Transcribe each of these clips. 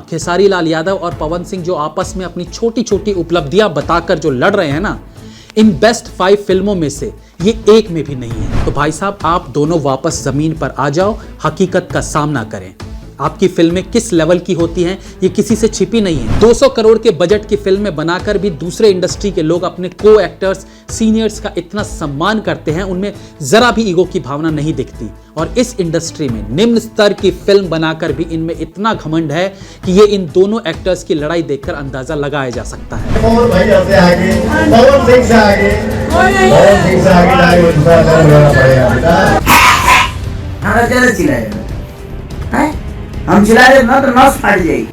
खेसारी लाल यादव और पवन सिंह जो आपस में अपनी छोटी छोटी उपलब्धियां बताकर जो लड़ रहे हैं ना, इन बेस्ट 5 फिल्मों में से ये एक में भी नहीं है। तो भाई साहब, आप दोनों वापस जमीन पर आ जाओ, हकीकत का सामना करें। आपकी फिल्में किस लेवल की होती हैं ये किसी से छिपी नहीं है। 200 करोड़ के बजट की फिल्में बनाकर भी दूसरे इंडस्ट्री के लोग अपने को एक्टर्स, सीनियर्स का इतना सम्मान करते हैं, उनमें जरा भी ईगो की भावना नहीं दिखती। और इस इंडस्ट्री में निम्न स्तर की फिल्म बनाकर भी इनमें इतना घमंड है कि ये इन दोनों एक्टर्स की लड़ाई देखकर अंदाजा लगाया जा सकता है। हम चिल्ला रहे ना तो नस फाट जाएगी।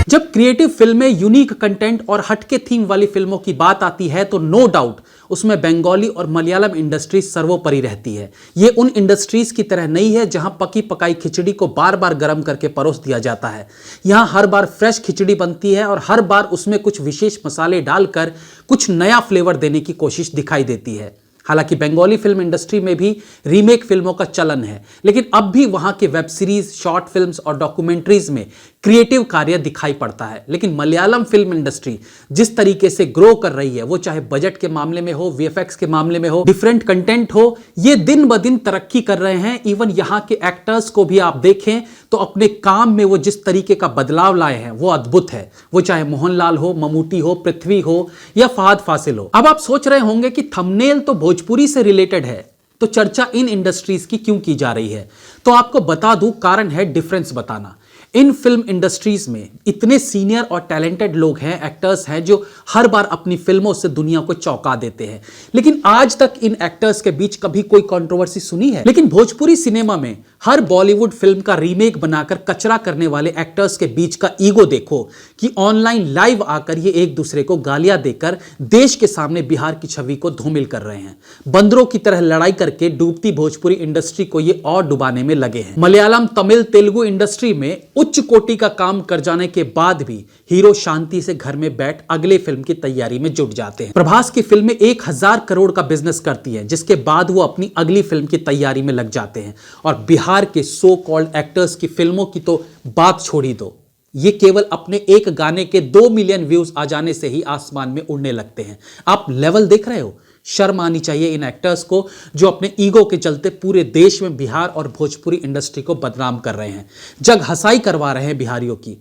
जब क्रिएटिव फिल्में, यूनिक कंटेंट और हटके थीम वाली फिल्मों की बात आती है तो नो डाउट उसमें बंगाली और मलयालम इंडस्ट्री सर्वोपरि रहती है। ये उन इंडस्ट्रीज की तरह नहीं है जहां पकी पकाई खिचड़ी को बार बार गर्म करके परोस दिया जाता है। यहां हर बार फ्रेश खिचड़ी बनती है और हर बार उसमें कुछ विशेष मसाले डालकर कुछ नया फ्लेवर देने की कोशिश दिखाई देती है। हालांकि बंगाली फिल्म इंडस्ट्री में भी रीमेक फिल्मों का चलन है, लेकिन अब भी वहां के वेब सीरीज, शॉर्ट फिल्म्स और डॉक्यूमेंट्रीज में क्रिएटिव कार्य दिखाई पड़ता है। लेकिन मलयालम फिल्म इंडस्ट्री जिस तरीके से ग्रो कर रही है, वो चाहे बजट के मामले में हो, वीएफएक्स के मामले में हो, डिफरेंट कंटेंट हो, ये दिन ब दिन तरक्की कर रहे हैं। इवन यहाँ के एक्टर्स को भी आप देखें तो अपने काम में वो जिस तरीके का बदलाव लाए हैं वो अद्भुत है। वो चाहे मोहनलाल हो, ममूटी हो, पृथ्वी हो या फहद फासिल हो। अब आप सोच रहे होंगे कि थंबनेल तो भोजपुरी से रिलेटेड है, तो चर्चा इन इंडस्ट्रीज की क्यों की जा रही है? तो आपको बता दूं, कारण है डिफरेंस बताना। इन फिल्म इंडस्ट्रीज में इतने सीनियर और टैलेंटेड लोग हैं, एक्टर्स हैं, जो हर बार अपनी फिल्मों से दुनिया को चौंका देते हैं। लेकिन आज तक इन एक्टर्स के बीच कभी कोई कंट्रोवर्सी सुनी है? लेकिन भोजपुरी सिनेमा में हर बॉलीवुड फिल्म का रीमेक बनाकर कचरा करने वाले एक्टर्स के बीच का ईगो देखो कि ऑनलाइन लाइव आकर ये एक दूसरे को गालियां देकर देश के सामने बिहार की छवि को धूमिल कर रहे हैं। बंदरों की तरह लड़ाई करके डूबती भोजपुरी इंडस्ट्री को ये और डुबाने में लगे हैं। मलयालम, तमिल, तेलुगु इंडस्ट्री में उच्च कोटि का काम कर जाने के बाद भी हीरो शांति से घर में बैठ अगले फिल्म की तैयारी में जुट जाते हैं। प्रभास की फिल्में 1000 करोड़ का बिजनेस करती है, जिसके बाद वो अपनी अगली फिल्म की तैयारी में लग जाते हैं। और बिहार के सो कॉल्ड एक्टर्स की फिल्मों की तो बात छोड़ ही दो, ये केवल अपने एक गाने के 2 मिलियन व्यूज आ जाने से ही आसमान में उड़ने लगते हैं। आप लेवल देख रहे हो? शर्म आनी चाहिए इन एक्टर्स को जो अपने ईगो के चलते पूरे देश में बिहार और भोजपुरी इंडस्ट्री को बदनाम कर रहे हैं, जग हंसाई करवा रहे हैं बिहारियों की।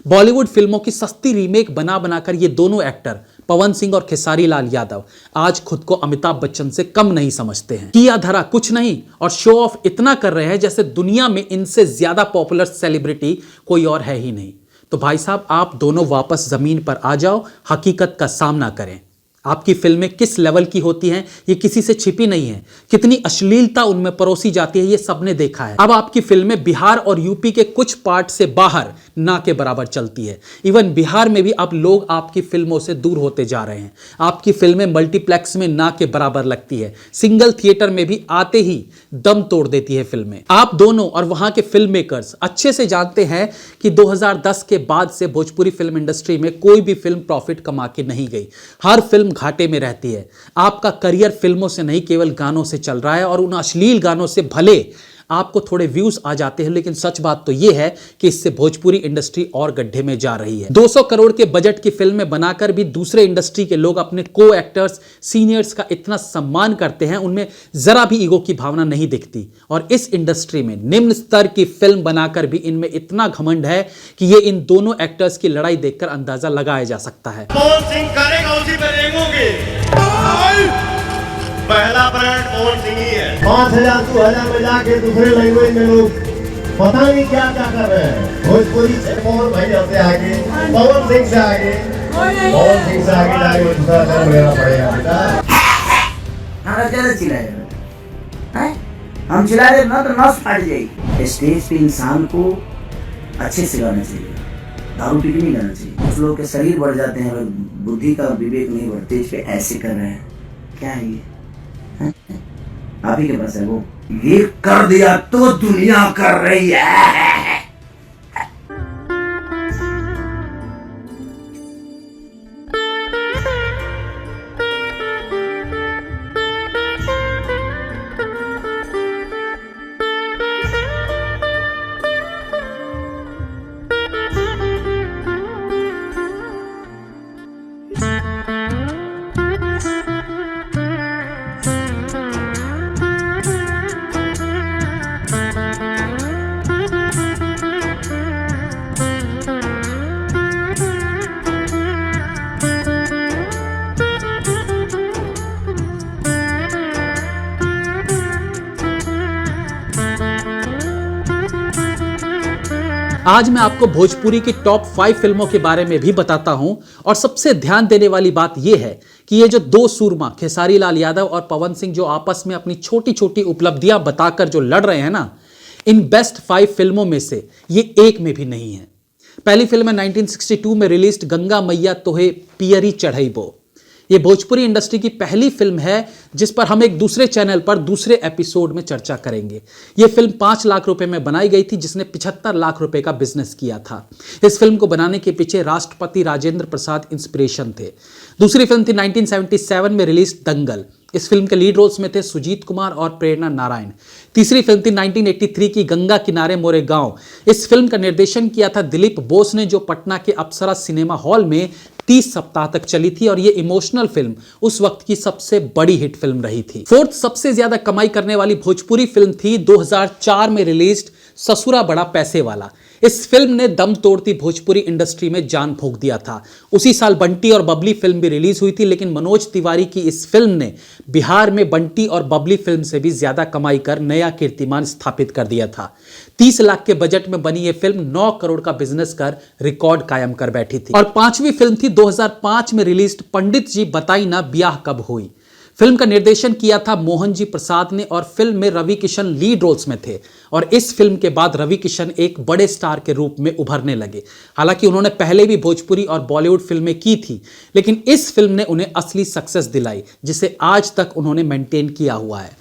बॉलीवुड फिल्मों की सस्ती रीमेक बना बनाकर ये दोनों एक्टर पवन सिंह और खेसारी लाल यादव आज खुद को अमिताभ बच्चन से कम नहीं समझते हैं। किया धरा कुछ नहीं और शो ऑफ इतना कर रहे हैं जैसे दुनिया में इनसे ज्यादा पॉपुलर सेलिब्रिटी कोई और है ही नहीं। तो भाई साहब, आप दोनों वापस जमीन पर आ जाओ, हकीकत का सामना करें। आपकी फिल्में किस लेवल की होती हैं ये किसी से छिपी नहीं है। कितनी अश्लीलता उनमें परोसी जाती है ये सबने देखा है। अब आपकी फिल्में बिहार और यूपी के कुछ पार्ट से बाहर ना के बराबर चलती है। इवन बिहार में भी अब लोग आपकी फिल्मों से दूर होते जा रहे हैं। आपकी फिल्में मल्टीप्लेक्स में ना के बराबर लगती है, सिंगल थिएटर में भी आते ही दम तोड़ देती है फिल्में। आप दोनों और वहां के फिल्म मेकर्स अच्छे से जानते हैं कि 2010 के बाद से भोजपुरी फिल्म इंडस्ट्री में कोई भी फिल्म प्रॉफिट कमा के नहीं गई। हर फिल्म घाटे में रहती है। आपका करियर फिल्मों से नहीं केवल गानों से चल रहा है, और उन अश्लील गानों से भले आपको थोड़े व्यूज आ जाते हैं, लेकिन सच बात तो यह है कि इससे भोजपुरी इंडस्ट्री और गड्ढे में जा रही है। 200 करोड़ के बजट की फिल्में बनाकर भी दूसरे इंडस्ट्री के लोग अपने को एक्टर्स, सीनियर्स का इतना सम्मान करते हैं, उनमें जरा भी ईगो की भावना नहीं दिखती। और इस इंडस्ट्री में निम्न स्तर की फिल्म बनाकर भी इनमें इतना घमंड है कि ये इन दोनों एक्टर्स की लड़ाई देखकर अंदाजा लगाया जा सकता है। पहला ब्रांड पवन सिंह ही है। 5000 2000 में जाके दूसरे लैंग्वेज में लोग पता नहीं क्या क्या कर रहे हैं। भोजपुरी से पवन भैया से आगे, पवन सिंह से आगे, पवन सिंह से आगे जाके दूसरा काम लेना पड़ेगा बेटा। हमारा ज्यादा चिल्लाएगा, हम चिल्ला रहे ना तो नस फाट जाएगी। स्टेज पे इंसान को अच्छे से गाना चाहिए, दारू पी के नहीं गाना चाहिए। कुछ लोग के शरीर बढ़ जाते हैं, बुद्धि का विवेक नहीं बढ़ते, पे ऐसे कर रहे हैं। क्या है ये? आप ही के पास है वो। ये कर दिया तो दुनिया कर रही है। आज मैं आपको भोजपुरी की टॉप 5 फिल्मों के बारे में भी बताता हूं और सबसे ध्यान देने वाली बात यह है कि ये जो दो सूरमा खेसारी लाल यादव और पवन सिंह जो आपस में अपनी छोटी छोटी उपलब्धियां बताकर जो लड़ रहे हैं ना, इन बेस्ट 5 फिल्मों में से ये एक में भी नहीं है। पहली फिल्म है 1962 में रिलीज्ड गंगा मैया तोहे पियरी चढ़ैबो। ये भोजपुरी इंडस्ट्री की पहली फिल्म है जिस पर हम एक दूसरे चैनल पर दूसरे एपिसोड में चर्चा करेंगे। ये फिल्म 5 लाख रुपए में बनाई गई थी जिसने 75 लाख रुपए का बिजनेस किया था। इस फिल्म को बनाने के पीछे राष्ट्रपति राजेंद्र प्रसाद इंस्पिरेशन थे। दूसरी फिल्म थी 1977 में रिलीज दंगल। इस फिल्म के लीड रोल्स में थे सुजीत कुमार और प्रेरणा नारायण। तीसरी फिल्म थी 1983 की गंगा किनारे मोरे गांव। इस फिल्म का निर्देशन किया था दिलीप बोस ने, जो पटना के अप्सरा सिनेमा हॉल में 30 सप्ताह तक चली थी और ये इमोशनल फिल्म उस वक्त की सबसे बड़ी हिट फिल्म रही थी। फोर्थ सबसे ज्यादा कमाई करने वाली भोजपुरी फिल्म थी 2004 में रिलीज्ड ससुरा बड़ा पैसे वाला। इस फिल्म ने दम तोड़ती भोजपुरी इंडस्ट्री में जान फूंक दिया था। उसी साल बंटी और बबली फिल्म भी रिलीज हुई थी, लेकिन मनोज तिवारी की इस फिल्म ने बिहार में बंटी और बबली फिल्म से भी ज्यादा कमाई कर नया कीर्तिमान स्थापित कर दिया था। 30 लाख के बजट में बनी यह फिल्म 9 करोड़ का बिजनेस कर रिकॉर्ड कायम कर बैठी थी। और पांचवी फिल्म थी 2005 में रिलीज्ड पंडित जी बताई ना ब्याह कब हुई। फिल्म का निर्देशन किया था मोहन जी प्रसाद ने और फिल्म में रवि किशन लीड रोल्स में थे। और इस फिल्म के बाद रवि किशन एक बड़े स्टार के रूप में उभरने लगे। हालांकि उन्होंने पहले भी भोजपुरी और बॉलीवुड फिल्में की थी, लेकिन इस फिल्म ने उन्हें असली सक्सेस दिलाई जिसे आज तक उन्होंने मेंटेन किया हुआ है।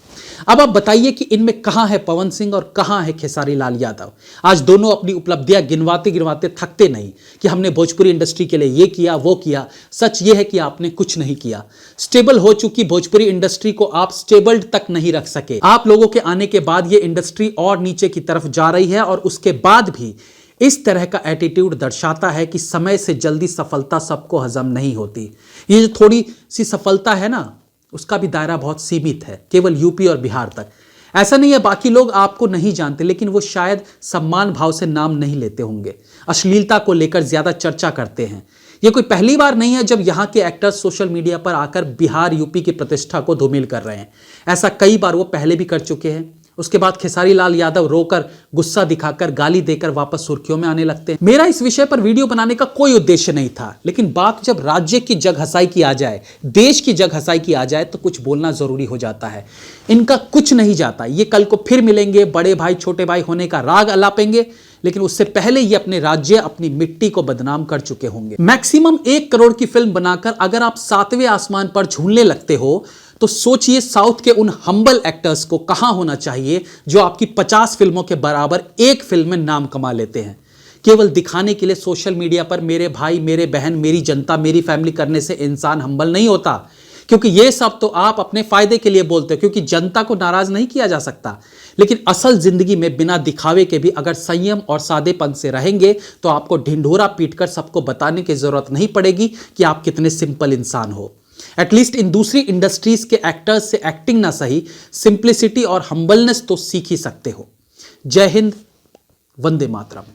अब आप बताइए कि इनमें कहां है पवन सिंह और कहां है खेसारी लाल यादव। आज दोनों अपनी उपलब्धियां गिनवाते गिनवाते थकते नहीं कि हमने भोजपुरी इंडस्ट्री के लिए ये किया वो किया। सच ये है कि आपने कुछ नहीं किया। स्टेबल हो चुकी भोजपुरी इंडस्ट्री को आप स्टेबल तक नहीं रख सके। आप लोगों के आने के बाद ये इंडस्ट्री और नीचे की तरफ जा रही है और उसके बाद भी इस तरह का एटीट्यूड दर्शाता है कि समय से जल्दी सफलता सबको हजम नहीं होती। ये जो थोड़ी सी सफलता है ना, उसका भी दायरा बहुत सीमित है, केवल यूपी और बिहार तक। ऐसा नहीं है बाकी लोग आपको नहीं जानते, लेकिन वो शायद सम्मान भाव से नाम नहीं लेते होंगे। अश्लीलता को लेकर ज्यादा चर्चा करते हैं। ये कोई पहली बार नहीं है जब यहाँ के एक्टर्स सोशल मीडिया पर आकर बिहार यूपी की प्रतिष्ठा को धूमिल कर रहे हैं। ऐसा कई बार वो पहले भी कर चुके हैं। उसके बाद खेसारी लाल यादव रोकर, गुस्सा दिखाकर, गाली देकर वापस सुर्खियों में आने लगते हैं। मेरा इस विषय पर वीडियो बनाने का कोई उद्देश्य नहीं था, लेकिन बात जब राज्य की जग हसाई की आ जाए, देश की जग हसाई की आ जाए, तो कुछ बोलना जरूरी हो जाता है। इनका कुछ नहीं जाता। ये कल को फिर मिलेंगे, बड़े भाई छोटे भाई होने का राग अलापेंगे, लेकिन उससे पहले ये अपने राज्य, अपनी मिट्टी को बदनाम कर चुके होंगे। मैक्सिमम 1 करोड़ की फिल्म बनाकर अगर आप 7वें आसमान पर झूलने लगते हो, तो सोचिए साउथ के उन हम्बल एक्टर्स को कहां होना चाहिए जो आपकी 50 फिल्मों के बराबर एक फिल्म में नाम कमा लेते हैं। केवल दिखाने के लिए सोशल मीडिया पर मेरे भाई, मेरे बहन, मेरी जनता, मेरी फैमिली करने से इंसान हम्बल नहीं होता, क्योंकि ये सब तो आप अपने फायदे के लिए बोलते हो, क्योंकि जनता को नाराज नहीं किया जा सकता। लेकिन असल जिंदगी में बिना दिखावे के भी अगर संयम और सादेपन से रहेंगे तो आपको ढिंढोरा पीटकर सबको बताने की जरूरत नहीं पड़ेगी कि आप कितने सिंपल इंसान हो। एटलीस्ट इन दूसरी इंडस्ट्रीज के एक्टर्स से एक्टिंग ना सही, सिंप्लिसिटी और हम्बलनेस तो सीख ही सकते हो। जय हिंद, वंदे मातरम।